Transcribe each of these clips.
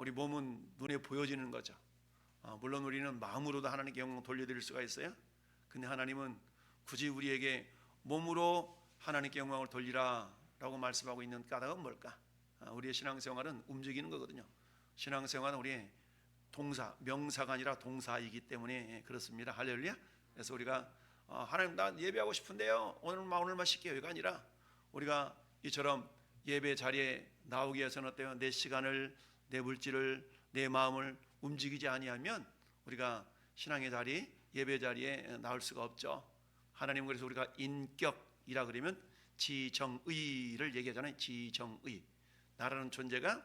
우리 몸은 눈에 보여지는 거죠. 물론 우리는 마음으로도 하나님께 영광 돌려드릴 수가 있어요. 근데 하나님은 굳이 우리에게 몸으로 하나님께 영광을 돌리라 라고 말씀하고 있는 까닭은 뭘까? 우리의 신앙생활은 움직이는 거거든요. 신앙생활은 우리의 동사, 명사가 아니라 동사이기 때문에 그렇습니다. 할렐루야. 그래서 우리가 하나님 나 예배하고 싶은데요, 오늘만 쉴게요가 아니라 우리가 이처럼 예배 자리에 나오기 위해서는 어때요? 내 시간을, 내 물질을, 내 마음을 움직이지 아니하면 우리가 신앙의 자리, 예배 자리에 나올 수가 없죠. 하나님은 그래서 우리가 인격이라 그러면 지정의를 얘기하잖아요. 지정의. 나라는 존재가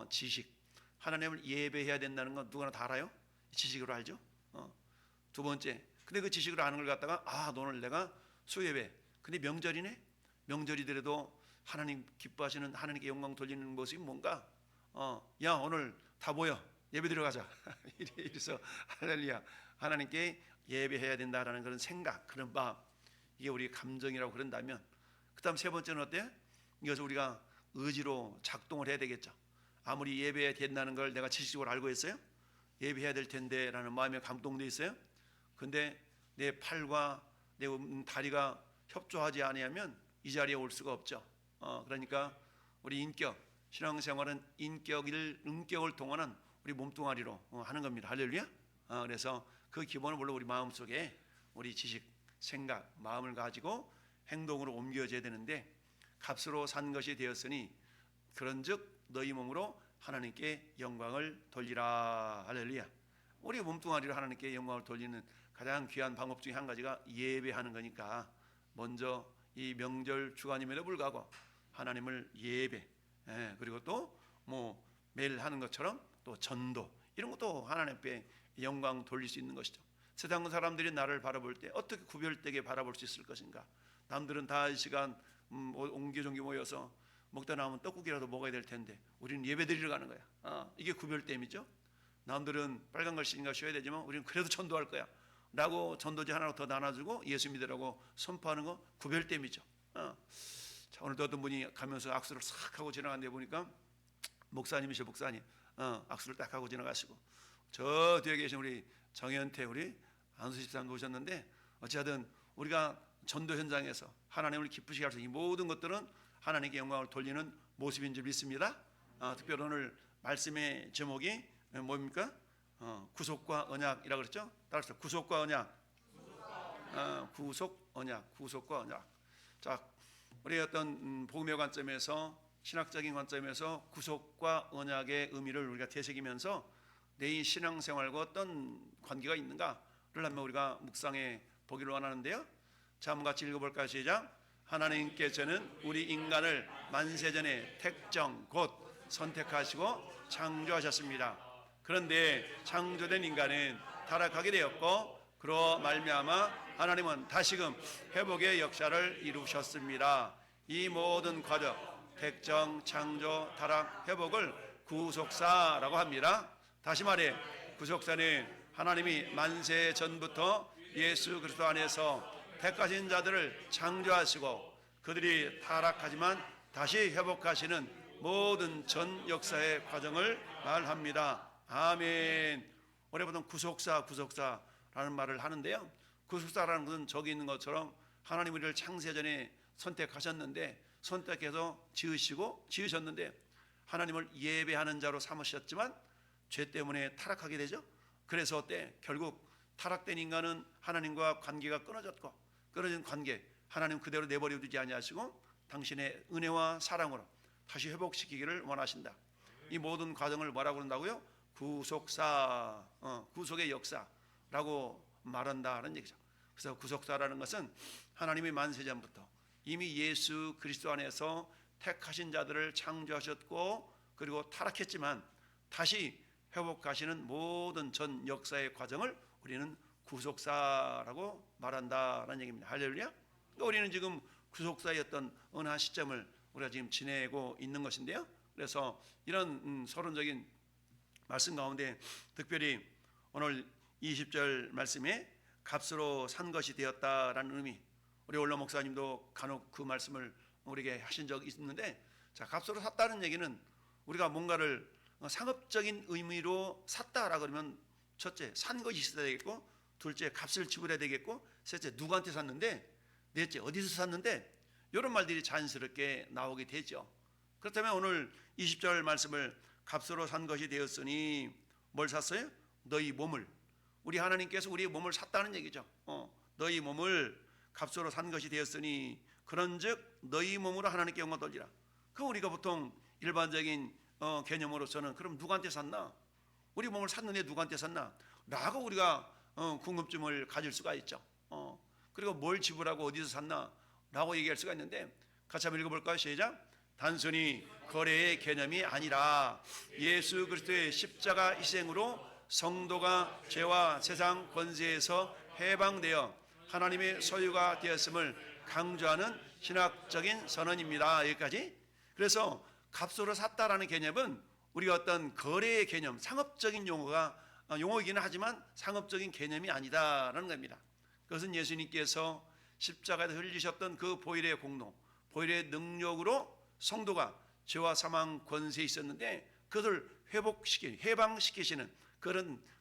지식. 하나님을 예배해야 된다는 건 누구나 다 알아요? 지식으로 알죠. 두 번째, 근데 그 지식으로 아는 걸 갖다가 오늘 내가 수예배. 근데 명절이네. 명절이더라도 하나님 기뻐하시는, 하나님께 영광 돌리는 모습이 뭔가? 야 오늘 다 모여 예배 들어가자. 이래서 할렐루야, 하나님께 예배해야 된다라는 그런 생각, 그런 마음, 이게 우리 감정이라고 그런다면, 그 다음 세 번째는 어때요? 이것을 우리가 의지로 작동을 해야 되겠죠. 아무리 예배해야 된다는 걸 내가 지식적으로 알고 있어요. 예배해야 될 텐데 라는 마음에 감동돼 있어요. 근데 내 팔과 내 다리가 협조하지 아니하면 이 자리에 올 수가 없죠. 그러니까 우리 인격, 신앙생활은 인격을 동원한 우리 몸뚱아리로 하는 겁니다. 할렐루야. 그래서 그 기본은 물론 우리 마음속에 우리 지식, 생각, 마음을 가지고 행동으로 옮겨져야 되는데, 값으로 산 것이 되었으니 그런즉 너희 몸으로 하나님께 영광을 돌리라. 할렐루야. 우리 몸뚱아리로 하나님께 영광을 돌리는 가장 귀한 방법 중에 한 가지가 예배하는 거니까, 먼저 이 명절 주간임에도 불구하고 하나님을 예배, 그리고 또 뭐 매일 하는 것처럼 또 전도, 이런 것도 하나님 앞에 영광 돌릴 수 있는 것이죠. 세상 사람들이 나를 바라볼 때 어떻게 구별되게 바라볼 수 있을 것인가? 남들은 다 이 시간 옹기종기 모여서 먹다 남은 떡국이라도 먹어야 될 텐데 우리는 예배 드리러 가는 거야. 이게 구별됨이죠. 남들은 빨간 글씨인가 쉬어야 되지만 우리는 그래도 전도할 거야 라고 전도지 하나 더 나눠주고 예수 믿으라고 선포하는 거 구별됨이죠. 자, 오늘도 어떤 분이 가면서 악수를 싹 하고 지나갔는데 보니까 목사님이셔. 목사님 악수를 딱 하고 지나가시고, 저 뒤에 계신 우리 정현태 우리 안수 집사님도 오셨는데, 어찌하든 우리가 전도 현장에서 하나님을 기쁘시게 할 수 있는 이 모든 것들은 하나님께 영광을 돌리는 모습인 줄 믿습니다. 특별히 오늘 말씀의 제목이 뭡니까? 구속과 언약이라고 그랬죠? 따라서 구속과 언약. 구속, 언약, 구속과 언약. 자, 우리 어떤 복음의 관점에서, 신학적인 관점에서 구속과 언약의 의미를 우리가 되새기면서 내 신앙생활과 어떤 관계가 있는가를 한번 우리가 묵상해 보기를 원하는데요. 자, 한번 같이 읽어볼까요? 시작. 하나님께서는 우리 인간을 만세전에 택정 곧 선택하시고 창조하셨습니다. 그런데 창조된 인간은 타락하게 되었고, 그로 말미암아 하나님은 다시금 회복의 역사를 이루셨습니다. 이 모든 과정, 택정, 창조, 타락, 회복을 구속사라고 합니다. 다시 말해 구속사는 하나님이 만세 전부터 예수 그리스도 안에서 택하신 자들을 창조하시고 그들이 타락하지만 다시 회복하시는 모든 전 역사의 과정을 말합니다. 아멘. 우리 보통 구속사라는 말을 하는데요, 구속사라는 것은 저기 있는 것처럼 하나님 우리를 창세전에 선택하셨는데, 선택해서 지으셨는데 하나님을 예배하는 자로 삼으셨지만 죄 때문에 타락하게 되죠. 그래서 어때? 결국 타락된 인간은 하나님과 관계가 끊어졌고, 끊어진 관계 하나님 그대로 내버려 두지 아니하시고 당신의 은혜와 사랑으로 다시 회복시키기를 원하신다. 이 모든 과정을 뭐라고 그런다고요? 구속사, 구속의 역사라고 말한다는 얘기죠. 그래서 구속사라는 것은 하나님의 만세전부터 이미 예수 그리스도 안에서 택하신 자들을 창조하셨고, 그리고 타락했지만 다시 회복하시는 모든 전 역사의 과정을 우리는 구속사라고 말한다는 얘기입니다. 할렐루야. 그러니까 우리는 지금 구속사의 어떤 어느 한 시점을 우리가 지금 지내고 있는 것인데요, 그래서 이런 서론적인 말씀 가운데 특별히 오늘 20절 말씀에 값으로 산 것이 되었다라는 의미, 우리 올로 목사님도 간혹 그 말씀을 우리에게 하신 적이 있는데, 자, 값으로 샀다는 얘기는 우리가 뭔가를 상업적인 의미로 샀다라 그러면 첫째 산 것이 있어야 되겠고, 둘째 값을 지불해야 되겠고, 셋째 누구한테 샀는데, 넷째 어디서 샀는데, 이런 말들이 자연스럽게 나오게 되죠. 그렇다면 오늘 20절 말씀을 값으로 산 것이 되었으니 뭘 샀어요? 너희 몸을. 우리 하나님께서 우리의 몸을 샀다는 얘기죠. 너희 몸을 값으로 산 것이 되었으니 그런즉 너희 몸으로 하나님께 영광 돌리라. 그 우리가 보통 일반적인 개념으로서는 그럼 누구한테 샀나? 우리 몸을 샀는데 누구한테 샀나? 라고 우리가 궁금증을 가질 수가 있죠. 그리고 뭘 지불하고 어디서 샀나? 라고 얘기할 수가 있는데, 같이 한번 읽어볼까요? 시작. 단순히 거래의 개념이 아니라 예수 그리스도의 십자가 희생으로 성도가 죄와 세상 권세에서 해방되어 하나님의 소유가 되었음을 강조하는 신학적인 선언입니다. 여기까지. 그래서 값으로 샀다라는 개념은 우리가 어떤 거래의 개념, 상업적인 용어이기는 하지만 상업적인 개념이 아니다라는 겁니다. 그것은 예수님께서 십자가에서 흘리셨던 그 보혈의 공로, 보혈의 능력으로 성도가 죄와 사망 권세에 있었는데 그것을 해방시키시는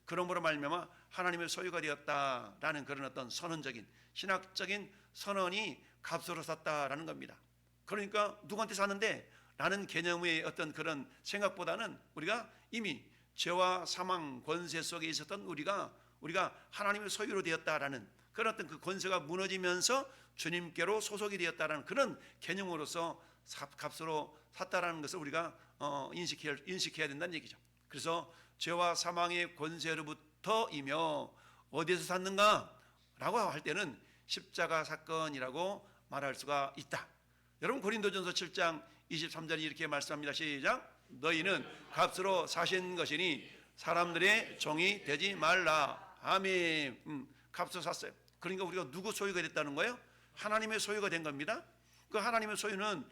그러므로 말미암아 하나님의 소유가 되었다라는 그런 어떤 선언적인 신학적인 선언이 값으로 샀다라는 겁니다. 그러니까 누구한테 샀는데 라는 개념의 어떤 그런 생각보다는 우리가 이미 죄와 사망 권세 속에 있었던 우리가 하나님의 소유로 되었다라는 그런 어떤 그 권세가 무너지면서 주님께로 소속이 되었다라는 그런 개념으로서 값으로 샀다라는 것을 우리가 인식해야 된다는 얘기죠. 그래서 죄와 사망의 권세로부터이며 어디서 샀는가? 라고 할 때는 십자가 사건이라고 말할 수가 있다. 여러분 고린도전서 7장 23절이 이렇게 말씀합니다. 시작. 너희는 값으로 사신 것이니 사람들의 종이 되지 말라. 아멘. 값으로 샀어요. 그러니까 우리가 누구 소유가 됐다는 거예요? 하나님의 소유가 된 겁니다. 그 하나님의 소유는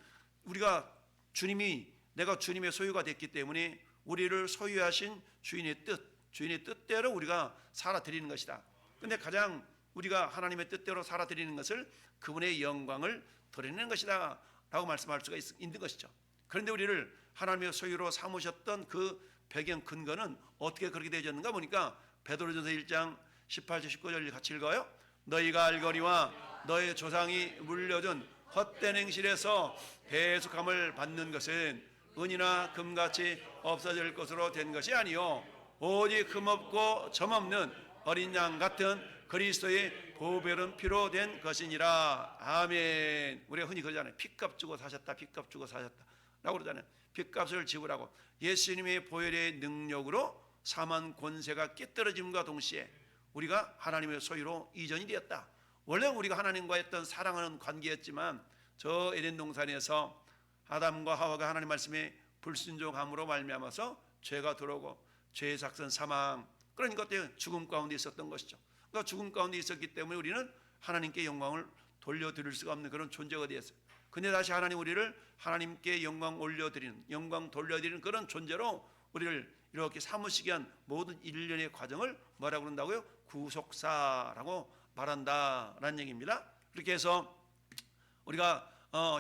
내가 주님의 소유가 됐기 때문에 우리를 소유하신 주인의 뜻대로 우리가 살아드리는 것이다. 근데 가장 우리가 하나님의 뜻대로 살아드리는 것을 그분의 영광을 드러내는 것이다 라고 말씀할 수가 있는 것이죠. 그런데 우리를 하나님의 소유로 삼으셨던 그 배경 근거는 어떻게 그렇게 되어졌는가 보니까 베드로전서 1장 18절 19절 같이 읽어요. 너희가 알거니와 너희 조상이 물려준 헛된 행실에서 대속함을 받는 것은 은이나 금같이 없어질 것으로 된 것이 아니요 오직 흠없고 점없는 어린 양 같은 그리스도의 보배로운 피로 된 것이니라. 아멘. 우리가 흔히 그러잖아요. 핏값 주고 사셨다. 핏값 주고 사셨다 라고 그러잖아요. 핏값을 지불하고 예수님의 보혈의 능력으로 사망 권세가 깨뜨려짐과 동시에 우리가 하나님의 소유로 이전이 되었다. 원래 우리가 하나님과 했던 사랑하는 관계였지만 저 에덴 동산에서 아담과 하와가 하나님 말씀에 불순종함으로 말미암아서 죄가 들어오고 죄의 작전 사망, 그러니까 그때 죽음 가운데 있었던 것이죠. 그러니까 죽음 가운데 있었기 때문에 우리는 하나님께 영광을 돌려드릴 수가 없는 그런 존재가 되었어요. 근데 다시 하나님 우리를 하나님께 영광 올려드리는, 영광 돌려드리는 그런 존재로 우리를 이렇게 삼으시게 한 모든 일련의 과정을 뭐라고 그런다고요? 구속사라고 말한다라는 얘기입니다. 그렇게 해서 우리가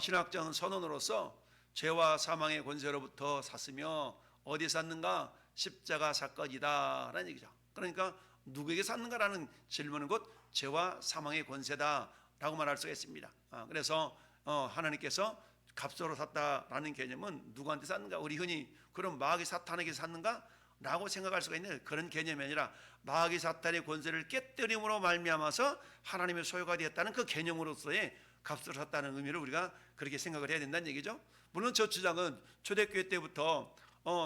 신학적 선언으로서 죄와 사망의 권세로부터 샀으며 어디에 샀는가? 십자가 사건이다라는 얘기죠. 그러니까 누구에게 샀는가라는 질문은 곧 죄와 사망의 권세다라고 말할 수가 있습니다. 그래서 하나님께서 값으로 샀다라는 개념은 누구한테 샀는가? 우리 흔히 그럼 마귀 사탄에게 샀는가? 라고 생각할 수가 있는 그런 개념이 아니라 마귀 사탄의 권세를 깨뜨림으로 말미암아서 하나님의 소유가 되었다는 그 개념으로서의 값으로 샀다는 의미를 우리가 그렇게 생각을 해야 된다는 얘기죠. 물론 저 주장은 초대교회 때부터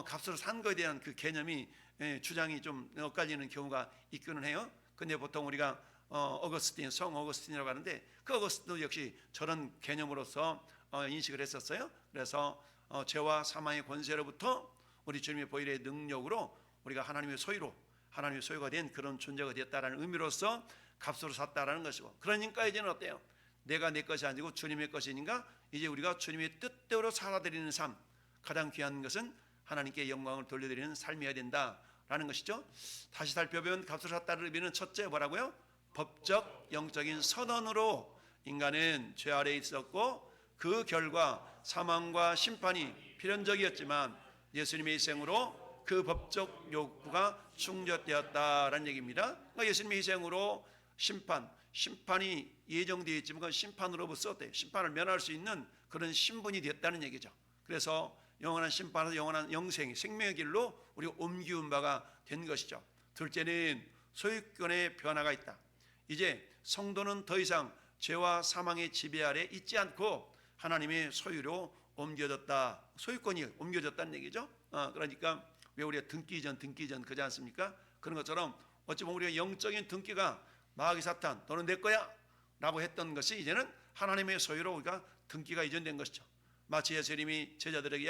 값으로 산 거에 대한 그 개념이 주장이 좀 엇갈리는 경우가 있기는 해요. 근데 보통 우리가 성 어거스틴이라고 하는데 그 어거스틴도 역시 저런 개념으로서 인식을 했었어요. 그래서 죄와 사망의 권세로부터 우리 주님의 보혈의 능력으로 우리가 하나님의 소유가 된 그런 존재가 되었다라는 의미로서 값으로 샀다라는 것이고, 그러니까 이제는 어때요? 내가 내 것이 아니고 주님의 것이니까 이제 우리가 주님의 뜻대로 살아드리는 삶, 가장 귀한 것은 하나님께 영광을 돌려드리는 삶이어야 된다라는 것이죠. 다시 살펴보면 값으로 샀다는 의미는 첫째 뭐라고요? 법적 영적인 선언으로 인간은 죄 아래에 있었고 그 결과 사망과 심판이 필연적이었지만 예수님의 희생으로 그 법적 요구가 충족되었다라는 얘기입니다. 그러니까 예수님의 희생으로 심판이 예정되어 있지만 그 심판으로부터 심판을 면할 수 있는 그런 신분이 됐다는 얘기죠. 그래서 영원한 심판에서 영원한 영생, 생명의 길로 우리가 옮기운 바가 된 것이죠. 둘째는 소유권의 변화가 있다. 이제 성도는 더 이상 죄와 사망의 지배 아래 있지 않고 하나님의 소유로 옮겨졌다. 소유권이 옮겨졌다는 얘기죠. 그러니까 왜 우리가 등기 전 그지 않습니까? 그런 것처럼 어찌 보면 우리가 영적인 등기가 마귀 사탄 너는 내 거야 라고 했던 것이 이제는 하나님의 소유로 우리가 등기가 이전된 것이죠. 마치 예수님이 제자들에게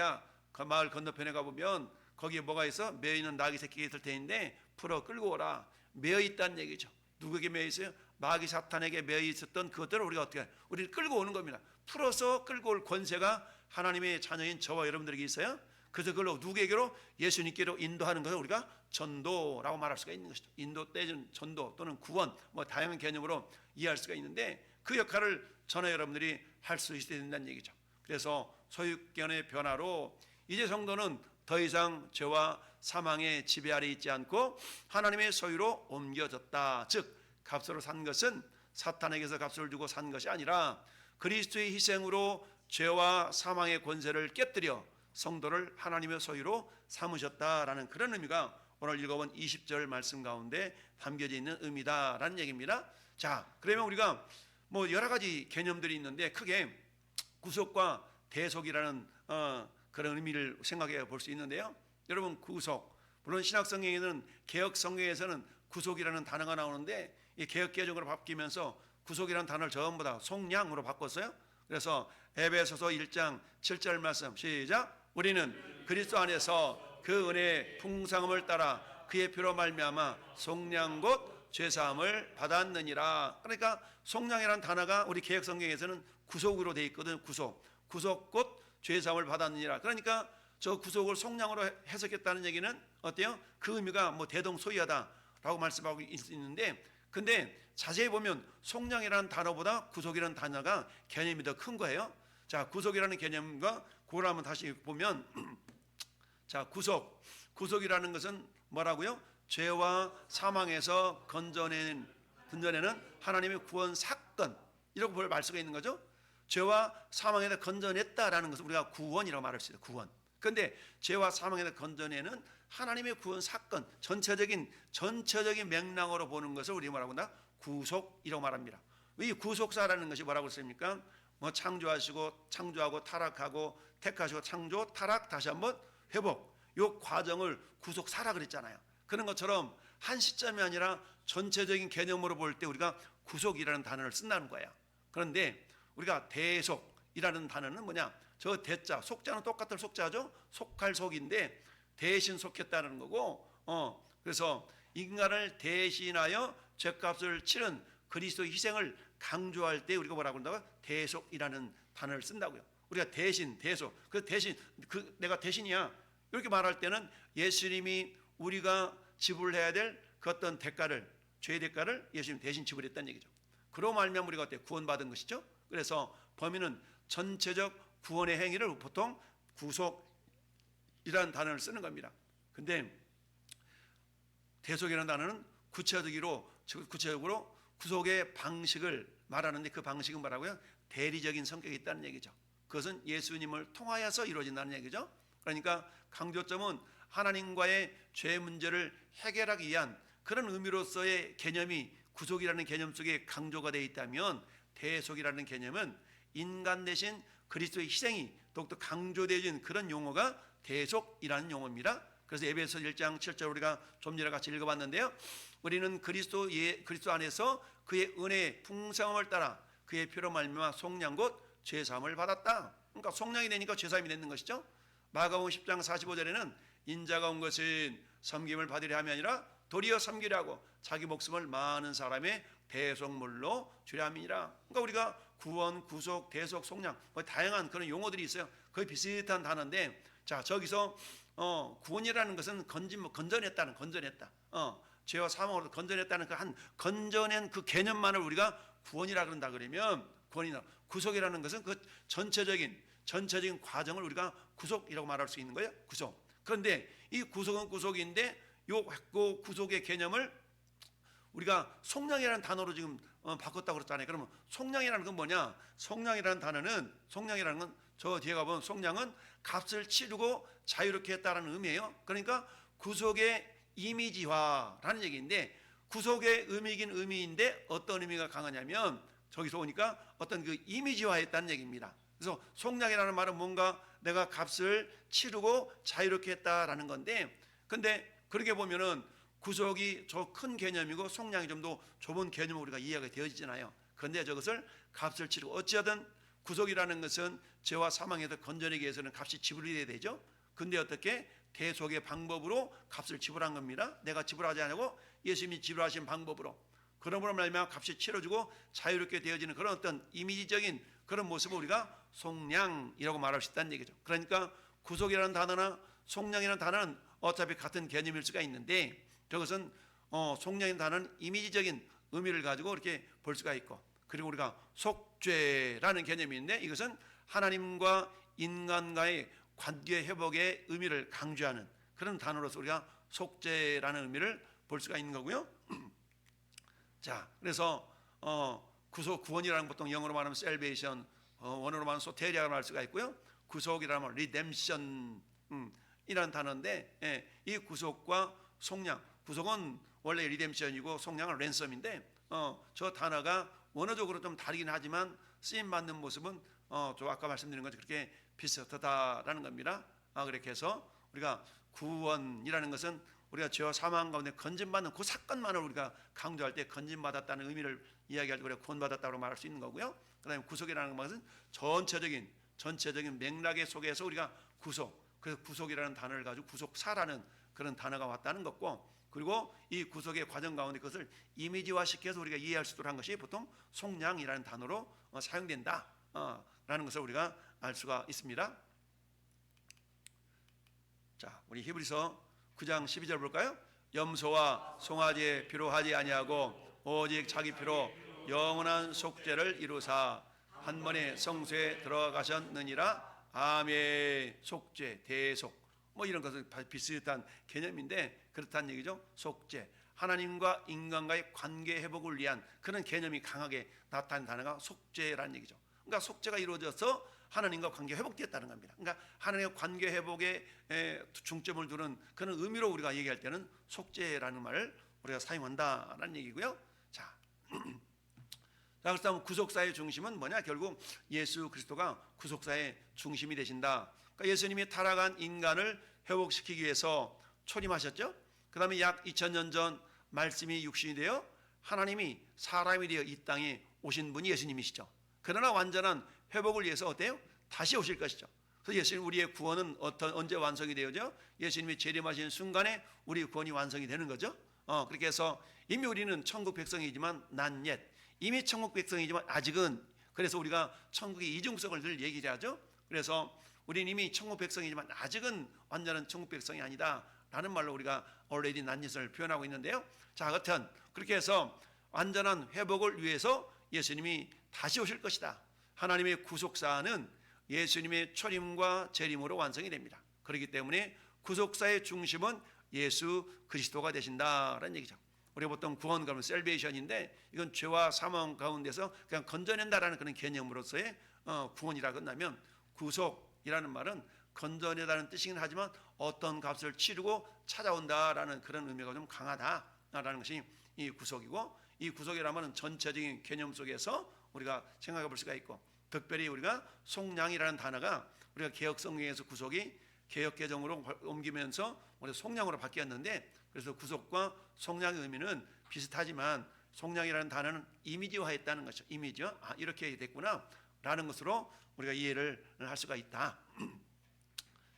그 마을 건너편에 가보면 거기에 뭐가 있어? 매어있는 나귀 새끼가 있을 텐데 풀어 끌고 오라. 매어 있다는 얘기죠. 누구에게 매어 있어요? 마귀 사탄에게 매어 있었던 그것들을 우리가 어떻게 우리를 끌고 오는 겁니다. 풀어서 끌고 올 권세가 하나님의 자녀인 저와 여러분들에게 있어요. 그래서 그걸로 누구에게로? 예수님께로 인도하는 것을 우리가 전도라고 말할 수가 있는 것이죠. 인도 때는 전도 또는 구원 다양한 개념으로 이해할 수가 있는데 그 역할을 저나 여러분들이 할 수 있어야 된다는 얘기죠. 그래서 소유권의 변화로 이제 성도는 더 이상 죄와 사망의 지배 아래 있지 않고 하나님의 소유로 옮겨졌다. 즉 값으로 산 것은 사탄에게서 값을 주고 산 것이 아니라 그리스도의 희생으로 죄와 사망의 권세를 깨뜨려 성도를 하나님의 소유로 삼으셨다라는 그런 의미가 오늘 읽어본 20절 말씀 가운데 담겨져 있는 의미다라는 얘기입니다. 자, 그러면 우리가 여러 가지 개념들이 있는데 크게 구속과 대속이라는 그런 의미를 생각해 볼 수 있는데요. 여러분 구속, 물론 신약 성경에는 개혁 성경에서는 구속이라는 단어가 나오는데 이 개혁 개정으로 바뀌면서 구속이라는 단어를 전부 다 속량으로 바꿨어요. 그래서 에베소서 1장 7절 말씀 시작. 우리는 그리스도 안에서 그 은혜의 풍성함을 따라 그의 피로 말미암아 속량 곧 죄사함을 받았느니라. 그러니까 속량이라는 단어가 우리 개혁 성경에서는 구속으로 되어 있거든. 구속 곧 죄사함을 받았느니라. 그러니까 저 구속을 속량으로 해석했다는 얘기는 어때요? 그 의미가 대동소이하다라고 말씀하고 있는데, 근데 자세히 보면 속량이라는 단어보다 구속이라는 단어가 개념이 더 큰 거예요. 자, 구속이라는 개념과 그걸 한번 다시 보면 자, 구속이라는 것은 뭐라고요? 죄와 사망에서 건져내는 하나님의 구원 사건, 이라고 볼 수가 있는 거죠. 죄와 사망에서 건져냈다라는 것을 우리가 구원이라고 말할 수 있어요. 구원. 그런데 죄와 사망에서 건져내는 하나님의 구원 사건, 전체적인 맥락으로 보는 것을 우리가 뭐라고 한다? 구속이라고 말합니다. 이 구속사라는 것이 뭐라고 했습니까? 창조하고 타락하고 택하시고 창조, 타락, 다시 한번 회복, 이 과정을 구속사라 그랬잖아요. 그런 것처럼 한 시점이 아니라 전체적인 개념으로 볼 때 우리가 구속이라는 단어를 쓴다는 거예요. 그런데 우리가 대속이라는 단어는 뭐냐? 저 대자, 속자는 똑같은 속자죠. 속할 속인데 대신 속했다는 거고, 그래서 인간을 대신하여 죄값을 치른 그리스도의 희생을 강조할 때 우리가 뭐라고 한다고? 대속이라는 단어를 쓴다고요. 우리가 대속, 내가 대신이야 이렇게 말할 때는 예수님이 우리가 지불해야 될 그 어떤 대가를, 죄의 대가를 예수님 대신 지불했다는 얘기죠. 그로 말미암아 우리가 어때? 구원받은 것이죠. 그래서 범인은 전체적 구원의 행위를 보통 구속이라는 단어를 쓰는 겁니다. 근데 대속이라는 단어는 구체적으로 구속의 방식을 말하는데 그 방식은 뭐라고요? 대리적인 성격이 있다는 얘기죠. 그것은 예수님을 통하여서 이루어진다는 얘기죠. 그러니까 강조점은 하나님과의 죄 문제를 해결하기 위한 그런 의미로서의 개념이 구속이라는 개념 속에 강조가 되어 있다면, 대속이라는 개념은 인간 대신 그리스도의 희생이 더욱더 강조되어진 그런 용어가 대속이라는 용어입니다. 그래서 에베소 1장 7절 우리가 좀 전에 같이 읽어봤는데요. 우리는 그리스도 안에서 그의 은혜의 풍성함을 따라 그의 피로 말미암아 속량 곧 죄사함을 받았다. 그러니까 속량이 되니까 죄사함이 되는 것이죠. 마가복음 10장 45절에는 인자가 온 것은 섬김을 받으려 함이 아니라 도리어 섬기려 하고 자기 목숨을 많은 사람의 대속물로 주려 함이니라. 그러니까 우리가 구원, 구속, 대속, 속량 다양한 그런 용어들이 있어요. 거의 비슷한 단어인데, 자, 저기서 구원이라는 것은 건져냈다. 죄와 사망으로 건져냈다는 그 건져낸 그 개념만을 우리가 구원이라 그런다 그러면 구원이나, 구속이라는 것은 그 전체적인 과정을 우리가 구속이라고 말할 수 있는 거예요. 그런데 이 구속은 구속인데 요 구속의 개념을 우리가 속량이라는 단어로 지금 바꿨다고 그랬잖아요. 그러면 속량이라는 건 뭐냐? 속량이라는 건 저 뒤에 가보면 속량은 값을 치르고 자유롭게 했다라는 의미예요. 그러니까 구속의 이미지화라는 얘기인데, 구속의 의미긴 의미인데 어떤 의미가 강하냐면 저기서 보니까 어떤 그 이미지화했다는 얘기입니다. 그래서 속량이라는 말은 뭔가 내가 값을 치르고 자유롭게 했다라는 건데, 근데 그렇게 보면은 구속이 저 큰 개념이고 속량이 좀 더 좁은 개념으로 우리가 이해가 되어지잖아요. 그런데 저것을 값을 치르고, 어찌하든 구속이라는 것은 죄와 사망에서 건져내기 위해서는 값이 지불이 돼야 되죠. 근데 어떻게? 대속의 방법으로 값을 지불한 겁니다. 내가 지불하지 않고 예수님이 지불하신 방법으로. 그러므로 말미암아 값이 치러지고 자유롭게 되어지는 그런 어떤 이미지적인 그런 모습을 우리가 속량이라고 말할 수 있다는 얘기죠. 그러니까 구속이라는 단어나 속량이라는 단어는 어차피 같은 개념일 수가 있는데, 저것은 속량이라는 단어는 이미지적인 의미를 가지고 이렇게 볼 수가 있고, 그리고 우리가 속죄라는 개념이 있는데, 이것은 하나님과 인간과의 관계 회복의 의미를 강조하는 그런 단어로서 우리가 속죄라는 의미를 볼 수가 있는 거고요. 자, 그래서 구속, 구원이라는 보통 영어로 말하면 salvation, 원어로 말하면 소테리아라고 할 수가 있고요. 구속이라면 redemption 이라는 단어인데, 이 구속과 속량, 구속은 원래 redemption이고 속량은 ransom인데, 저 단어가 원어적으로 좀 다르긴 하지만 쓰임 받는 모습은 저 아까 말씀드린 것처럼 그렇게 비슷하다라는 겁니다. 그렇게 해서 우리가 구원이라는 것은 우리가 죄와 사망 가운데 건진받는 그 사건만을 우리가 강조할 때 건진받았다는 의미를 이야기할 때 우리가 구원받았다고 말할 수 있는 거고요. 그다음에 구속이라는 것은 전체적인 맥락의 속에서 우리가 구속, 그래서 구속이라는 단어를 가지고 구속사라는 그런 단어가 왔다는 것고, 그리고 이 구속의 과정 가운데 그것을 이미지화시켜서 우리가 이해할 수 있도록 한 것이 보통 속량이라는 단어로 사용된다라는 것을 우리가 알 수가 있습니다. 자, 우리 히브리서 9장 12절 볼까요? 염소와 송아지의 피로 하지 아니하고 오직 자기 피로 영원한 속죄를 이루사 한 번에 성소에 들어가셨느니라. 아멘. 속죄, 대속, 뭐 이런 것은 비슷한 개념인데 그렇다는 얘기죠. 속죄, 하나님과 인간과의 관계 회복을 위한 그런 개념이 강하게 나타난 단어가 속죄라는 얘기죠. 그러니까 속죄가 이루어져서 하나님과 관계 회복되었다는 겁니다. 그러니까 하나님과 관계 회복에 중점을 두는 그런 의미로 우리가 얘기할 때는 속죄라는 말을 우리가 사용한다라는 얘기고요. 자, 그래서 구속사의 중심은 뭐냐? 결국 예수 그리스도가 구속사의 중심이 되신다. 그러니까 예수님이 타락한 인간을 회복시키기 위해서 초림하셨죠. 그 다음에 약 2000년 전 말씀이 육신이 되어 하나님이 사람이 되어 이 땅에 오신 분이 예수님이시죠. 그러나 완전한 회복을 위해서 어때요? 다시 오실 것이죠. 그래서 예수님, 우리의 구원은 언제 완성이 되어져? 예수님이 재림하신 순간에 우리 구원이 완성이 되는 거죠. 그렇게 해서 이미 우리는 천국 백성이지만 not yet, 이미 천국 백성이지만 아직은, 그래서 우리가 천국의 이중성을 늘 얘기하죠. 그래서 우리는 이미 천국 백성이지만 아직은 완전한 천국 백성이 아니다 라는 말로 우리가 already not yet을 표현하고 있는데요. 자, 하여튼 그렇게 해서 완전한 회복을 위해서 예수님이 다시 오실 것이다. 하나님의 구속사는 예수님의 초림과 재림으로 완성이 됩니다. 그렇기 때문에 구속사의 중심은 예수 그리스도가 되신다라는 얘기죠. 우리가 보통 구원 그러면 셀베이션인데, 이건 죄와 사망 가운데서 그냥 건져낸다라는 그런 개념으로서의 구원이라고 한다면, 구속이라는 말은 건져내다는 뜻이긴 하지만 어떤 값을 치르고 찾아온다라는 그런 의미가 좀 강하다라는 것이 이 구속이고, 이 구속이라면 전체적인 개념 속에서 우리가 생각해 볼 수가 있고, 특별히 우리가 속량이라는 단어가 우리가 개혁 성경에서 구속이 개혁 개정으로 옮기면서 우리 속량으로 바뀌었는데, 그래서 구속과 속량의 의미는 비슷하지만 속량이라는 단어는 이미지화했다는 것이죠. 이미지화, 이렇게 됐구나 라는 것으로 우리가 이해를 할 수가 있다.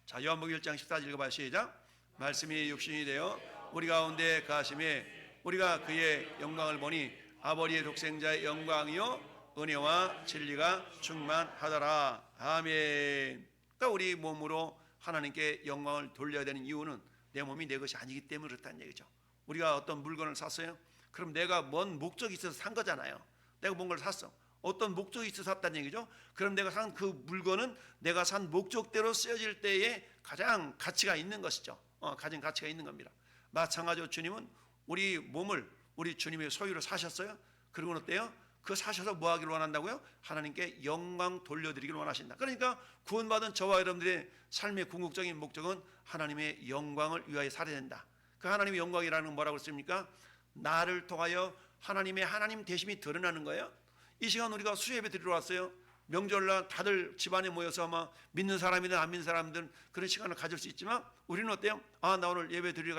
자, 요한복음 1장 14절 읽어봐요. 시작. 말씀이 육신이 되어 우리 가운데 가심에 우리가 그의 영광을 보니 아버지의 독생자의 영광이요 은혜와 진리가 충만하더라. 아멘. 그러니까 우리 몸으로 하나님께 영광을 돌려야 되는 이유는 내 몸이 내 것이 아니기 때문에 그렇다는 얘기죠. 우리가 어떤 물건을 샀어요. 그럼 내가 뭔 목적이 있어서 산 거잖아요. 내가 뭔가를 샀어. 어떤 목적이 있어서 샀다는 얘기죠. 그럼 내가 산 그 물건은 내가 산 목적대로 쓰여질 때에 가장 가치가 있는 것이죠. 가장 가치가 있는 겁니다. 마찬가지로 주님은 우리 몸을 우리 주님의 소유로 사셨어요. 그리고는 어때요? 그 사셔서 뭐 하기를 원한다고요? 하나님께 영광 돌려드리기를 원하신다. 그러니까 구원받은 저와 여러분들의 삶의 궁극적인 목적은 하나님의 영광을 위하여 살아야 된다. 그 하나님의 영광이라는 건 뭐라고 했습니까? 나를 통하여 하나님의 하나님 되심이 드러나는 거예요. 이 시간 우리가 수예배 드리러 왔어요. 명절날 다들 집안에 모여서 아마 믿는 사람이든 안 믿는 사람들은 그런 시간을 가질 수 있지만 우리는 어때요? 나 오늘 예배 드리러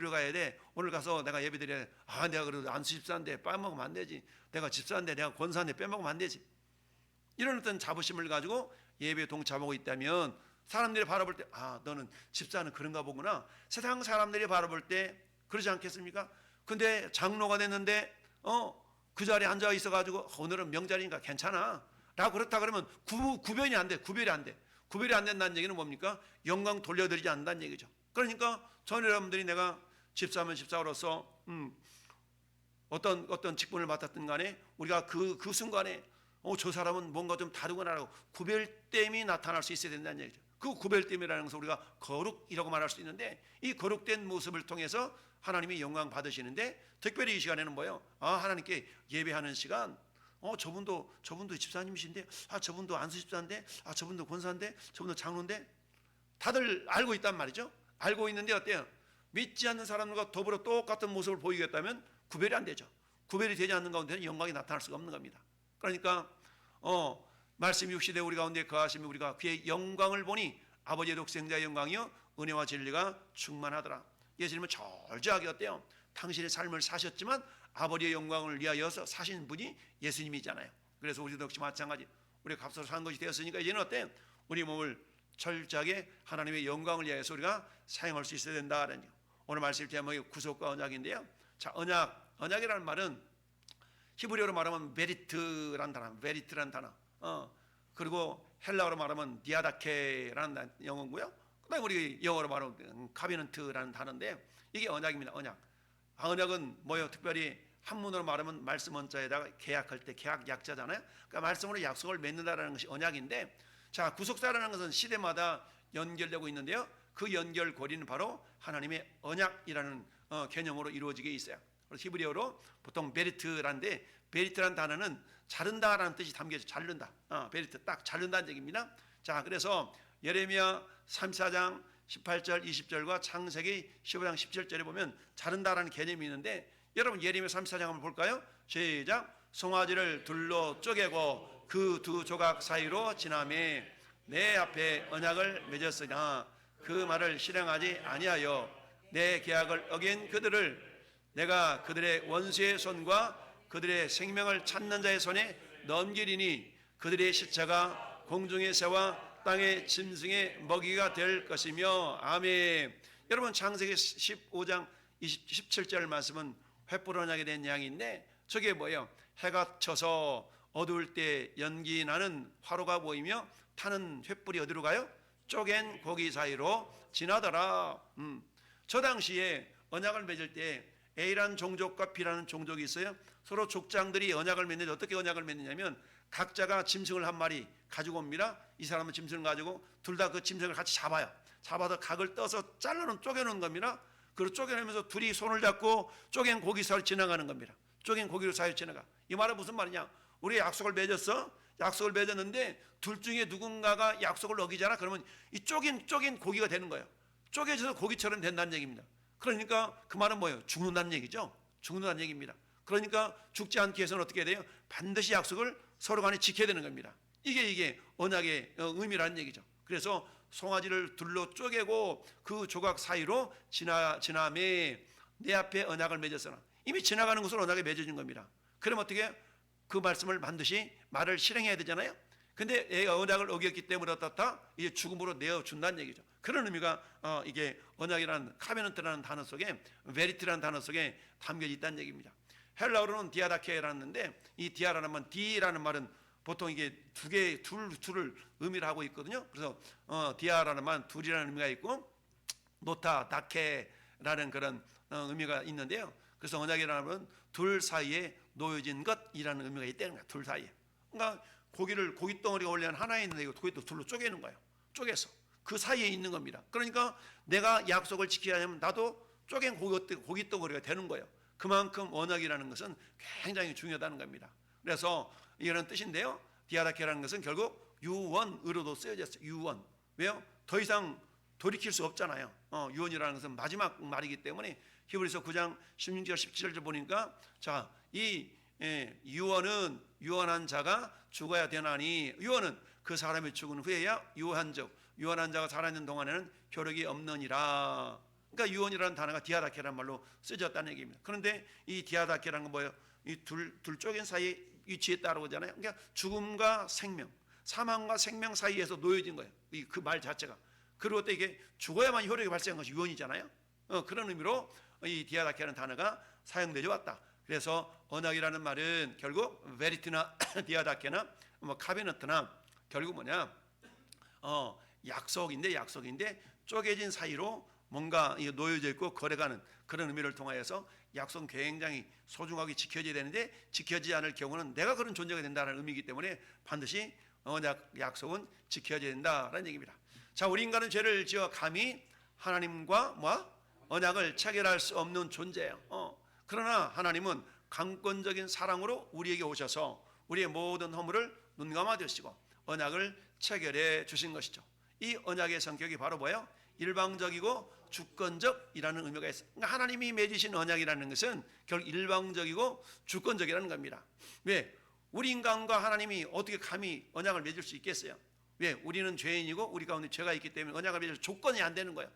가야 돼. 오늘 가서 내가 예배 드려야 돼. 내가 그래도 안수 집사인데 빼먹으면 안 되지. 내가 집사인데 내가 권사인데 빼먹으면 안 되지. 이런 어떤 자부심을 가지고 예배에 동참하고 있다면 사람들이 바라볼 때 너는 집사는 그런가 보구나. 세상 사람들이 바라볼 때 그러지 않겠습니까? 근데 장로가 됐는데 그 자리에 앉아 있어가지고 오늘은 명절이니까 괜찮아 라고 그렇다 그러면 구별이 안 돼. 구별이 안 된다는 얘기는 뭡니까? 영광 돌려드리지 않는다는 얘기죠. 그러니까 전 여러분들이 내가 집사면 집사로서 어떤 직분을 맡았든 간에 우리가 그 순간에 저 사람은 뭔가 좀 다르구나라고 구별됨이 나타날 수 있어야 된다는 얘기죠. 그 구별됨이라는 것을 우리가 거룩이라고 말할 수 있는데 이 거룩된 모습을 통해서 하나님이 영광 받으시는데 특별히 이 시간에는 뭐예요? 하나님께 예배하는 시간. 저분도 집사님이신데, 저분도 안수 집사인데, 저분도 권사인데, 저분도 장로인데, 다들 알고 있단 말이죠. 알고 있는데 어때요? 믿지 않는 사람들과 더불어 똑같은 모습을 보이겠다면 구별이 안 되죠. 구별이 되지 않는 가운데는 영광이 나타날 수가 없는 겁니다. 그러니까 말씀 육시대 우리 가운데 거하시면 우리가 그의 영광을 보니 아버지의 독생자의 영광이요 은혜와 진리가 충만하더라. 예수님은 절저하게 어때요? 당신의 삶을 사셨지만 아버지의 영광을 위하여서 사신 분이 예수님이잖아요. 그래서 우리도 역시 마찬가지. 우리가 값으로 산 것이 되었으니까 이제는 어때요? 우리 몸을 철저하게 하나님의 영광을 위하여서 우리가 사용할 수 있어야 된다는 거예요. 오늘 말씀 제목이 구속과 언약인데요. 자, 언약이라는 말은 히브리어로 말하면 베리트라는 단어, 그리고 헬라어로 말하면 디아다케라는 영어고요. 그다음에 우리 영어로 말하면 카비넌트라는 단어인데 이게 언약입니다. 언약은 뭐예요? 특별히 한문으로 말하면 말씀 원자에다가 계약할 때 계약 약자잖아요. 그러니까 말씀으로 약속을 맺는다라는 것이 언약인데, 자, 구속사라는 것은 시대마다 연결되고 있는데요. 그 연결고리는 바로 하나님의 언약이라는 개념으로 이루어지게 있어요. 그래서 히브리어로 보통 베리트란데 베리트란 단어는 자른다라는 뜻이 담겨져. 자른다. 베리트 딱 자른다는 얘기입니다. 자, 그래서 예레미야 34장 18절 20절과 창세기 15장 17절에 보면 자른다라는 개념이 있는데, 여러분 예레미야 34장 한번 볼까요? 시작. 송아지를 둘로 쪼개고 그 두 조각 사이로 지나매 내 앞에 언약을 맺었으나 그 말을 실행하지 아니하여 내 계약을 어긴 그들을 내가 그들의 원수의 손과 그들의 생명을 찾는 자의 손에 넘기리니 그들의 시체가 공중의 새와 땅의 짐승의 먹이가 될 것이며. 아멘. 여러분 창세기 15장 17절 말씀은 횃불 언약에 대한 이야기인데 저게 뭐예요? 해가 쳐서 어두울 때 연기 나는 화로가 보이며 타는 횃불이 어디로 가요? 쪼갠 고기 사이로 지나더라. 저 당시에 언약을 맺을 때 A라는 종족과 B라는 종족이 있어요. 서로 족장들이 언약을 맺는데 어떻게 언약을 맺느냐면 각자가 짐승을 한 마리 가지고 옵니다. 이 사람은 짐승을 가지고 둘 다 그 짐승을 같이 잡아요. 잡아서 각을 떠서 쪼개놓은 겁니다. 그리고 쪼개내면서 둘이 손을 잡고 쪼갠 고기 사이로 지나가는 겁니다. 쪼갠 고기로 사이로 지나가. 이 말은 무슨 말이냐? 우리 약속을 맺었어. 약속을 맺었는데 둘 중에 누군가가 약속을 어기잖아. 그러면 이 쪼갠 고기가 되는 거예요. 쪼개져서 고기처럼 된다는 얘기입니다. 그러니까 그 말은 뭐예요? 죽는다는 얘기죠. 죽는다는 얘기입니다. 그러니까 죽지 않기 위해서는 어떻게 해야 돼요? 반드시 약속을 서로 간에 지켜야 되는 겁니다. 이게 언약의 의미라는 얘기죠. 그래서 송아지를 둘로 쪼개고 그 조각 사이로 지나매 내 앞에 언약을 맺었으나, 이미 지나가는 것으로 언약이 맺어진 겁니다. 그럼 어떻게 그 말씀을 반드시 말을 실행해야 되잖아요. 근데 얘가 언약을 어겼기 때문에 어떻다? 이제 죽음으로 내어준다는 얘기죠. 그런 의미가 이게 언약이라는 카베넌트라는 단어 속에 베리트라는 단어 속에 담겨져 있다는 얘기입니다. 헬라어로는 디아다케라는데 이 디아라는 디라는 말은 보통 이게 둘을 의미를 하고 있거든요. 그래서 디아라는 말은 둘이라는 의미가 있고 노타 다케라는 그런 의미가 있는데요. 그래서 언약이라는 건 둘 사이에 놓여진 것이라는 의미가 있다는 거야. 둘 사이에. 그러니까 고기 덩어리가 원래 하나에 있는데 이거 고기도 둘로 쪼개는 거예요. 쪼개서 그 사이에 있는 겁니다. 그러니까 내가 약속을 지켜야 하면 나도 쪼갠 고기 덩어리가 되는 거예요. 그만큼 언약이라는 것은 굉장히 중요하다는 겁니다. 그래서 이런 뜻인데요. 디아다케라는 것은 결국 유언으로도 쓰여졌어요. 유언. 왜요? 더 이상 돌이킬 수 없잖아요. 유언이라는 것은 마지막 말이기 때문에 히브리서 9장 16절 17절 보니까 자, 이 유언은 유언한 자가 죽어야 되나니, 유언은 그 사람이 죽은 후에야 유언한 자가 살아있는 동안에는 효력이 없느니라. 그러니까 유언이라는 단어가 디아다케라는 말로 쓰여졌다는 얘기입니다. 그런데 이 디아다케라는 건 뭐예요? 이 둘 쪼갠 사이에 위치했다고 하잖아요. 그러니까 죽음과 생명, 사망과 생명 사이에서 놓여진 거예요. 그 말 자체가. 그리고 또 이게 죽어야만 효력이 발생한 것이 유언이잖아요. 그런 의미로 이 디아다케라는 단어가 사용되어 왔다. 그래서 언약이라는 말은 결국 베리트나 디아다케나 뭐 카베너트나 결국 뭐냐, 약속인데 쪼개진 사이로 뭔가 놓여져 있고 거래가는 그런 의미를 통하여서 약속은 굉장히 소중하게 지켜져야 되는데 지켜지지 않을 경우는 내가 그런 존재가 된다는 의미이기 때문에 반드시 약속은 지켜져야 된다라는 얘기입니다. 자, 우리 인간은 죄를 지어 감히 하나님과 언약을 체결할 수 없는 존재예요. 그러나 하나님은 강권적인 사랑으로 우리에게 오셔서 우리의 모든 허물을 눈감아 주시고 언약을 체결해 주신 것이죠. 이 언약의 성격이 바로 뭐예요? 일방적이고 주권적이라는 의미가 있어요. 그러니까 하나님이 맺으신 언약이라는 것은 결국 일방적이고 주권적이라는 겁니다. 왜? 우리 인간과 하나님이 어떻게 감히 언약을 맺을 수 있겠어요? 왜? 우리는 죄인이고 우리 가운데 죄가 있기 때문에 언약을 맺을 조건이 안 되는 거예요.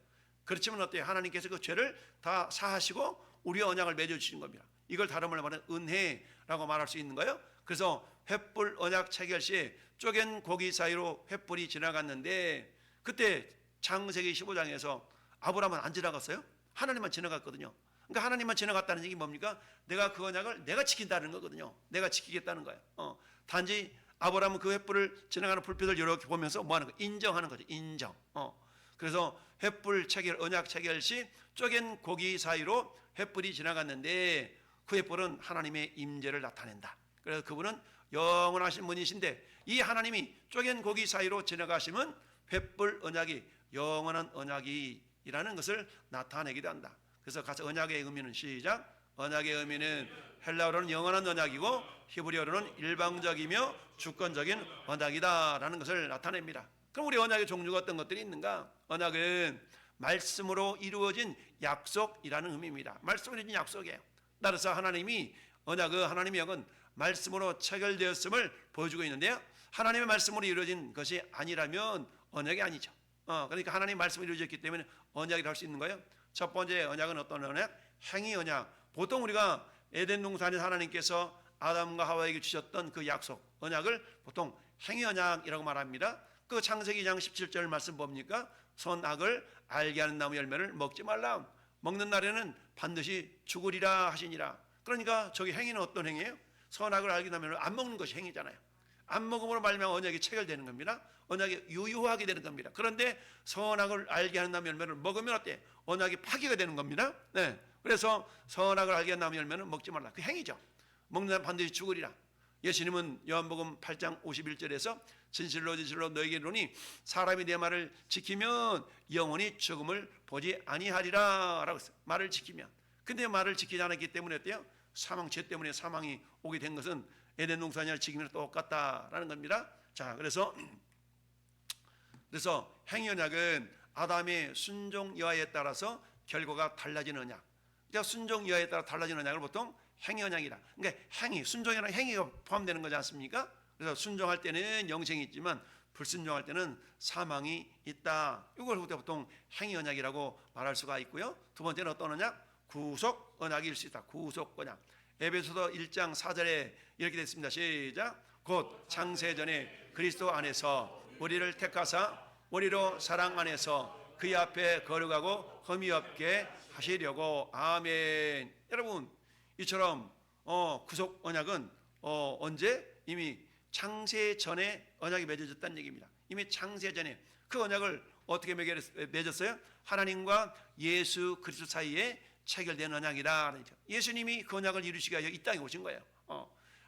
그렇지만 어때요? 하나님께서 그 죄를 다 사하시고 우리의 언약을 맺어주시는 겁니다. 이걸 다른 말로 말하면 은혜라고 말할 수 있는 거예요. 그래서 횃불 언약 체결 시에 쪼갠 고기 사이로 횃불이 지나갔는데, 그때 창세기 15장에서 아브라함은 안 지나갔어요? 하나님만 지나갔거든요. 그러니까 하나님만 지나갔다는 얘기 뭡니까? 내가 그 언약을 내가 지킨다는 거거든요. 내가 지키겠다는 거예요. 단지 아브라함은 그 횃불을 지나가는 불빛을 이렇게 보면서 뭐 하는 거예요? 인정하는 거죠. 인정. 그래서 횃불 체결, 언약 체결 시 쪼갠 고기 사이로 횃불이 지나갔는데 그 횃불은 하나님의 임재를 나타낸다. 그래서 그분은 영원하신 분이신데 이 하나님이 쪼갠 고기 사이로 지나가시면 횃불 언약이 영원한 언약이라는 것을 나타내기도 한다. 그래서 같이 언약의 의미는 시작. 언약의 의미는 헬라어로는 영원한 언약이고 히브리어로는 일방적이며 주권적인 언약이다라는 것을 나타냅니다. 그럼 우리 언약의 종류가 어떤 것들이 있는가? 언약은 말씀으로 이루어진 약속이라는 의미입니다. 말씀으로 이루어진 약속이에요. 따라서 하나님의 약은 말씀으로 체결되었음을 보여주고 있는데요. 하나님의 말씀으로 이루어진 것이 아니라면 언약이 아니죠. 그러니까 하나님의 말씀으로 이루어졌기 때문에 언약이라고 할 수 있는 거예요. 첫 번째 언약은 어떤 언약? 행위 언약. 보통 우리가 에덴 동산에서 하나님께서 아담과 하와에게 주셨던 그 약속, 언약을 보통 행위 언약이라고 말합니다. 그 창세기 2장 17절 말씀 뭡니까? 선악을 알게 하는 나무 열매를 먹지 말라. 먹는 날에는 반드시 죽으리라 하시니라. 그러니까 저기 행위는 어떤 행위예요? 선악을 알게 하는 나무를 안 먹는 것이 행위잖아요. 안 먹음으로 말미암아 언약이 체결되는 겁니다. 언약이 유효하게 되는 겁니다. 그런데 선악을 알게 하는 나무 열매를 먹으면 어때? 언약이 파기가 되는 겁니다. 네. 그래서 선악을 알게 하는 나무 열매는 먹지 말라. 그 행위죠. 먹는 날 반드시 죽으리라. 예수님은 요한복음 8장 51절에서 진실로 너에게 이르노니 사람이 내 말을 지키면 영원히 죽음을 보지 아니하리라 라고 했어요. 말을 지키면. 근데 말을 지키지 않았기 때문에 어때요? 죄 때문에 사망이 오게 된 것은 에덴 동산을 지키면 똑같다라는 겁니다. 자, 그래서 행위 언약은 아담의 순종 여하에 따라서 결과가 달라지는 언약. 그러니까 순종 여하에 따라 달라지는 언약을 보통 행위 언약이라. 그러니까 순종이랑 행위가 포함되는 거지 않습니까? 그래서 순종할 때는 영생이 있지만 불순종할 때는 사망이 있다. 이걸 보통 행위 언약이라고 말할 수가 있고요. 두 번째는 어떤 언약? 구속 언약일 수 있다. 구속 언약. 에베소서 1장 4절에 이렇게 됐습니다. 시작. 곧 창세전에 그리스도 안에서 우리를 택하사 우리로 사랑 안에서 그의 앞에 거룩하고 흠이 없게 하시려고. 아멘. 여러분, 이처럼 구속 언약은 언제? 이미 창세 전에 언약이 맺어졌다는 얘기입니다. 이미 창세 전에 그 언약을 어떻게 맺었어요? 하나님과 예수 그리스도 사이에 체결된 언약이다. 예수님이 그 언약을 이루시기 위하여 이 땅에 오신 거예요.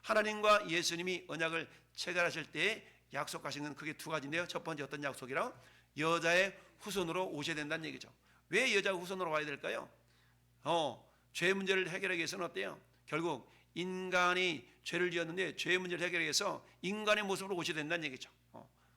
하나님과 예수님이 언약을 체결하실 때 약속하신 건 그게 두 가지인데요. 첫 번째 어떤 약속이라? 여자의 후손으로 오셔야 된다는 얘기죠. 왜 여자 후손으로 와야 될까요? 죄 문제를 해결하기 위해서는 어때요? 결국 인간이 죄를 지었는데 죄 문제를 해결하기 위해서 인간의 모습으로 오셔야 된다는 얘기죠.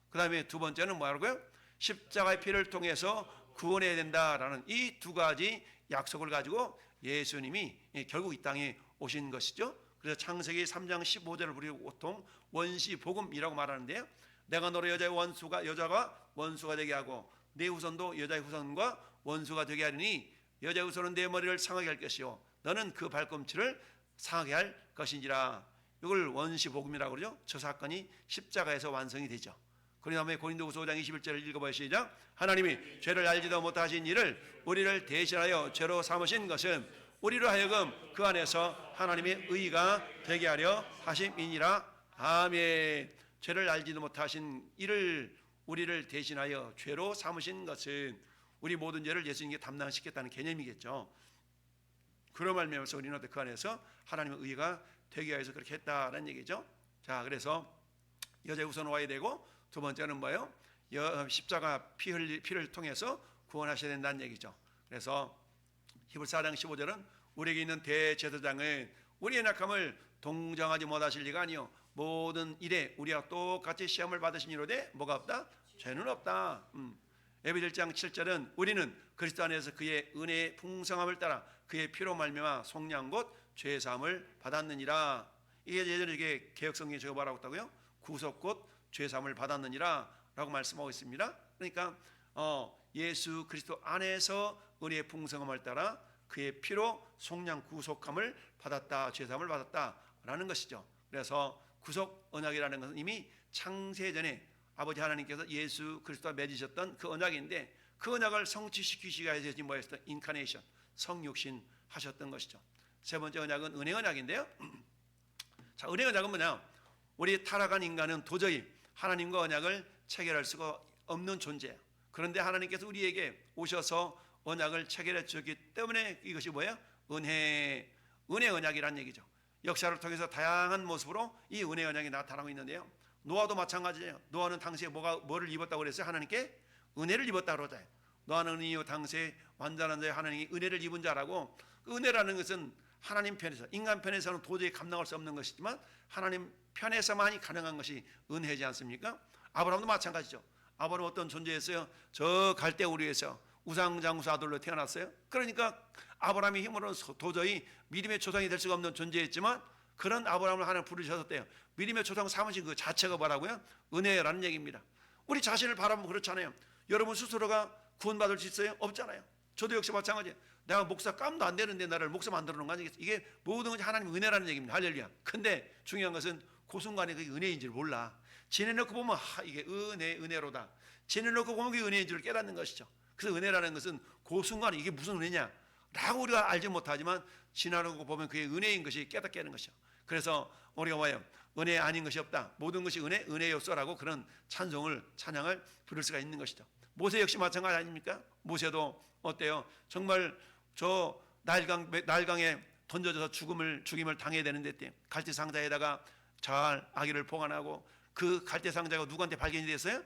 그 다음에 두 번째는 뭐라고요? 십자가의 피를 통해서 구원해야 된다라는 이 두 가지 약속을 가지고 예수님이 결국 이 땅에 오신 것이죠. 그래서 창세기 3장 15절을 우리 보통 원시복음이라고 말하는데요. 내가 너로 여자가 원수가 되게 하고 내 후손도 여자의 후손과 원수가 되게 하리니 여자의 후손은 내 머리를 상하게 할 것이요 너는 그 발꿈치를 상하게 할 것인지라. 이걸 원시복음이라고 그러죠. 저 사건이 십자가에서 완성이 되죠. 그 다음에 고린도후서 5장 21절을 읽어봐요. 시작. 하나님이 죄를 알지도 못하신 이를 우리를 대신하여 죄로 삼으신 것은 우리로 하여금 그 안에서 하나님의 의가 되게 하려 하심이니라. 아멘. 죄를 알지도 못하신 이를 우리를 대신하여 죄로 삼으신 것은 우리 모든 죄를 예수님께 담당시켰다는 개념이겠죠. 그런 말미암아서 우리는 그 안에서 하나님의 의가 되게 하여서 그렇게 했다는 얘기죠. 자, 그래서 여자의 후손으로 와야 되고 두 번째는 뭐예요? 십자가 피를 통해서 구원하셔야 된다는 얘기죠. 그래서 히브리서 4장 15절은 우리에게 있는 대제사장은 우리의 낙함을 동정하지 못하실 리가 아니요 모든 일에 우리와 똑같이 시험을 받으신 이로되 뭐가 없다? 죄는 없다. 에베소 1장 7절은 우리는 그리스도 안에서 그의 은혜의 풍성함을 따라 그의 피로 말미암아 속량 곧 죄 사함을 받았느니라. 이게 예전에 이게 개혁성경에 저거 뭐라고 했다고요? 구속 곧 죄 사함을 받았느니라 라고 말씀하고 있습니다. 그러니까 예수 그리스도 안에서 은혜의 풍성함을 따라 그의 피로 속량 구속함을 받았다, 죄 사함을 받았다라는 것이죠. 그래서 구속 언약이라는 것은 이미 창세전에 아버지 하나님께서 예수 그리스도와 맺으셨던 그 언약인데 그 언약을 성취시키시기 위해서 뭐였어요? 인카네이션, 성육신 하셨던 것이죠. 세 번째 언약은 은혜 언약인데요. 자, 은혜 언약은 뭐냐? 우리 타락한 인간은 도저히 하나님과 언약을 체결할 수가 없는 존재예요. 그런데 하나님께서 우리에게 오셔서 언약을 체결해 주셨기 때문에 이것이 뭐예요? 은혜 언약이라는 얘기죠. 역사를 통해서 다양한 모습으로 이 은혜 언약이 나타나고 있는데요. 노아도 마찬가지예요. 노아는 당시에 뭐를 입었다고 그랬어요? 하나님께 은혜를 입었다고 그러잖아요. 노아는 이후 당시에 완전한 자의 하나님이 은혜를 입은 자라고. 그 은혜라는 것은 하나님 편에서, 인간 편에서는 도저히 감당할 수 없는 것이지만 하나님 편에서만이 가능한 것이 은혜지 않습니까? 아브라함도 마찬가지죠. 아브라함은 어떤 존재였어요? 저 갈대우리에서 우상장수 아들로 태어났어요. 그러니까 아브라함의 힘으로는 도저히 믿음의 조상이 될 수가 없는 존재였지만 그런 아브라함을 하나님 부르셨대요. 믿음의 조상 삼으신 그 자체가 뭐라고요? 은혜라는 얘기입니다. 우리 자신을 바라보면 그렇잖아요. 여러분 스스로가 구원받을 수 있어요? 없잖아요. 저도 역시 마찬가지예요. 내가 목사 깜도 안 되는데 나를 목사 만들어 놓은 거 아니겠어요? 이게 모든 것이 하나님의 은혜라는 얘기입니다. 할렐루야. 근데 중요한 것은 그 순간에 그게 은혜인지를 몰라. 지내놓고 보면 이게 은혜로다. 지내놓고 보면 그게 은혜인 줄 깨닫는 것이죠. 그래서 은혜라는 것은 그 순간에 이게 무슨 은혜냐 라고 우리가 알지 못하지만 지나고 보면 그게 은혜인 것이 깨닫게 하는 것이죠. 그래서 우리가 뭐예요? 은혜 아닌 것이 없다. 모든 것이 은혜였어라고 그런 찬양을 부를 수가 있는 것이죠. 모세 역시 마찬가지 아닙니까? 모세도 어때요? 정말 저 날강에 던져져서 죽임을 당해야 되는데 갈대 상자에다가 잘 아기를 보관하고 그 갈대 상자가 누구한테 발견이 됐어요?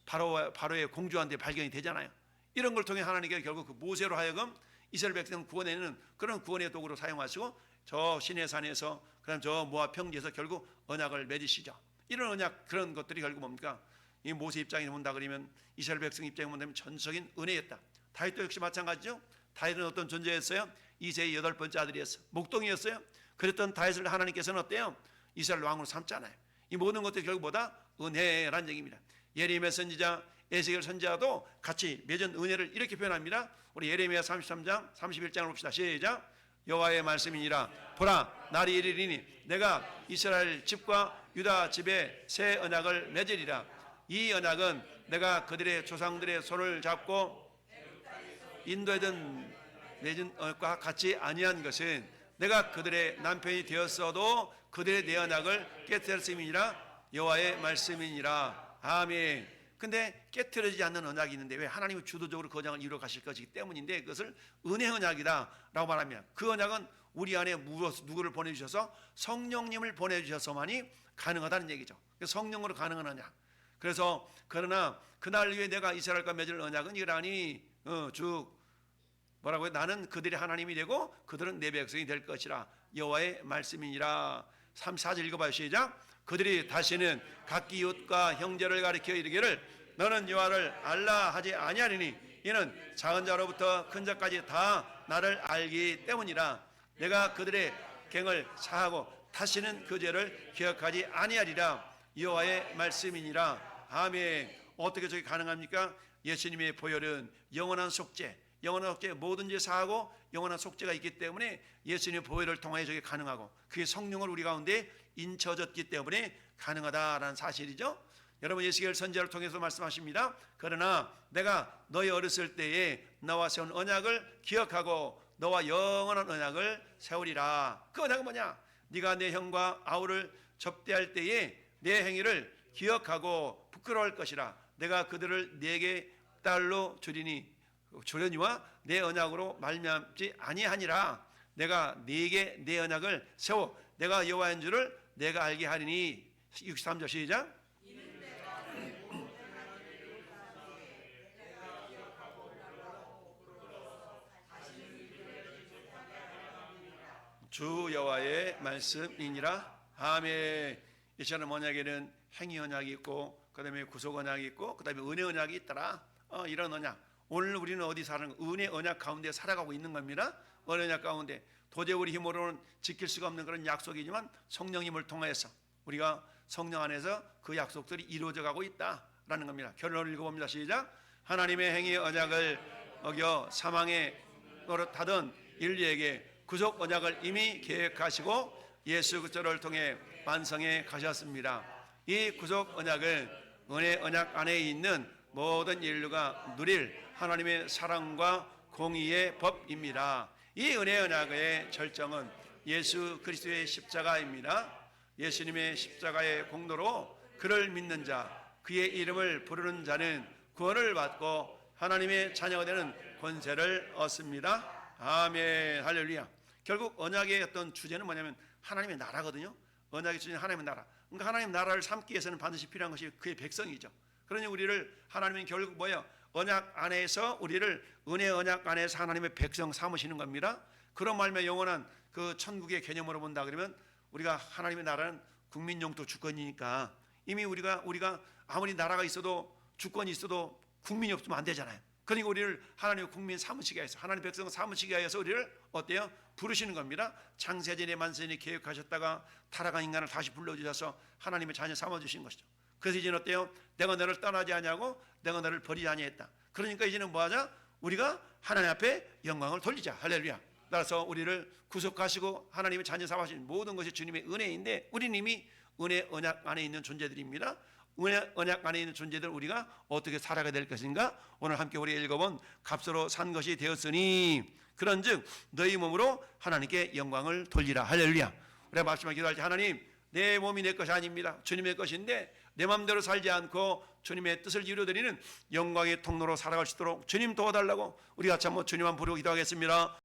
바로의 공주한테 발견이 되잖아요. 이런 걸 통해 하나님께 결국 그 모세로 하여금 이스라엘 백성 구원에는 그런 구원의 도구로 사용하시고 저 시내산에서 그다음 저 모압 평지에서 결국 언약을 맺으시죠. 이런 언약 그런 것들이 결국 뭡니까? 이 모세 입장에 본다 그러면 이스라엘 백성 입장에 본다면 전적인 은혜였다. 다윗도 역시 마찬가지죠. 다윗은 어떤 존재였어요? 이새의 8번째 아들이었어요. 목동이었어요. 그랬던 다윗을 하나님께서는 어때요? 이스라엘 왕으로 삼잖아요. 이 모든 것들이 결국 뭐다? 은혜라는 얘기입니다. 예레미야 선지자, 에스겔 선지자도 같이 맺은 은혜를 이렇게 표현합니다. 우리 예레미야 33장 31장을 봅시다. 시작. 여호와의 말씀이니라. 보라, 날이 이르리니 내가 이스라엘 집과 유다 집에 새 언약을 맺으리라. 이 언약은 내가 그들의 조상들의 손을 잡고 인도하던 맺은 언약과 같이 아니한 것은 내가 그들의 남편이 되었어도 그들의 내 언약을 깨뜨렸음이니라. 여호와의 말씀이니라. 아멘. 근데 깨트려지지 않는 언약이 있는데 왜? 하나님이 주도적으로 그 언약을 이루어 가실 것이기 때문인데 그것을 은혜 언약이다라고 말합니다. 그 언약은 우리 안에 누구를 보내주셔서 성령님을 보내주셔서만이 가능하다는 얘기죠. 성령으로 가능한 언약. 그래서 그러나 그날 위에 내가 이스라엘과 맺을 언약은 이러하니 쭉 뭐라고요? 나는 그들의 하나님이 되고 그들은 내 백성이 될 것이라 여호와의 말씀이니라. 3,4절 읽어봐요. 시작. 그들이 다시는 각기 이웃과 형제를 가리켜 이르기를 너는 여호와를 알라 하지 아니하리니 이는 작은 자로부터 큰 자까지 다 나를 알기 때문이라. 내가 그들의 갱을 사하고 다시는 그 죄를 기억하지 아니하리라. 여호와의 말씀이니라. 아멘. 어떻게 저게 가능합니까? 예수님의 보혈은 영원한 속죄, 모든 죄 사하고 영원한 속죄가 있기 때문에 예수님의 보혈을 통하여 저게 가능하고 그게 성령을 우리 가운데 인쳐졌기 때문에 가능하다라는 사실이죠. 여러분 예수께서 선지자를 통해서 말씀하십니다. 그러나 내가 너희 어렸을 때에 나와 세운 언약을 기억하고 너와 영원한 언약을 세우리라. 그 언약은 뭐냐? 네가 내 형과 아우를 접대할 때에 내 행위를 기억하고 부끄러워할 것이라. 내가 그들을 네게 딸로 주려니와 내 언약으로 말미암지 아니하니라. 내가 네게 내 언약을 세워 내가 여호와인 줄을 내가 알게 하리니. 63절 시작. 주 여호와의 말씀이니라. 아멘. 이처럼 언약에는 행위 언약이 있고 그다음에 구속 언약이 있고 그다음에 은혜 언약이 있더라. 이런 언약. 오늘 우리는 어디 사는 은혜 언약 가운데 살아가고 있는 겁니다. 은혜 언약 가운데 도저히 우리 힘으로는 지킬 수가 없는 그런 약속이지만 성령님을 통해서 우리가 성령 안에서 그 약속들이 이루어져 가고 있다라는 겁니다. 결론을 읽어봅니다. 시작. 하나님의 행위 언약을 어겨 사망의 노릇하던 인류에게 구속 언약을 이미 계획하시고 예수 그리스도를 통해 완성해 가셨습니다. 이 구속 언약을 은혜 언약 안에 있는 모든 인류가 누릴 하나님의 사랑과 공의의 법입니다. 이 은혜 언약의 절정은 예수 그리스도의 십자가입니다. 예수님의 십자가의 공로로 그를 믿는 자, 그의 이름을 부르는 자는 구원을 받고 하나님의 자녀가 되는 권세를 얻습니다. 아멘. 할렐루야. 결국 언약의 어떤 주제는 뭐냐면 하나님의 나라거든요. 언약의 주제는 하나님의 나라. 그러니까 하나님 나라를 삼기 위해서는 반드시 필요한 것이 그의 백성이죠. 그러니 우리를 하나님은 결국 뭐예요? 언약 안에서 우리를 은혜 언약 안에서 하나님의 백성 삼으시는 겁니다. 그런 말면 영원한 그 천국의 개념으로 본다 그러면 우리가 하나님의 나라는 국민 영토 주권이니까 이미 우리가 아무리 나라가 있어도 주권이 있어도 국민이 없으면 안 되잖아요. 그러니까 우리를 하나님의 국민 삼으시게 해서 하나님 백성 삼으시게 해서 우리를 어때요? 부르시는 겁니다. 창세전에 만선이 계획하셨다가 타락한 인간을 다시 불러주셔서 하나님의 자녀 삼아주신 것이죠. 그래서 이제는 어때요? 내가 너를 떠나지 아니하고 내가 너를 버리지 아니했다. 그러니까 이제는 뭐하자? 우리가 하나님 앞에 영광을 돌리자. 할렐루야. 따라서 우리를 구속하시고 하나님의 자녀 삼으신 모든 것이 주님의 은혜인데 우리는 이미 은혜 언약 안에 있는 존재들입니다. 은혜 언약 안에 있는 존재들 우리가 어떻게 살아가야 될 것인가? 오늘 함께 우리 읽어본 값으로 산 것이 되었으니 그런즉 너희 몸으로 하나님께 영광을 돌리라. 할렐루야. 우리가 마지막에 기도할 때 하나님 내 몸이 내 것이 아닙니다. 주님의 것인데 내 마음대로 살지 않고 주님의 뜻을 이루어드리는 영광의 통로로 살아갈 수 있도록 주님 도와달라고 우리 같이 한번 주님 한번 부르고 기도하겠습니다.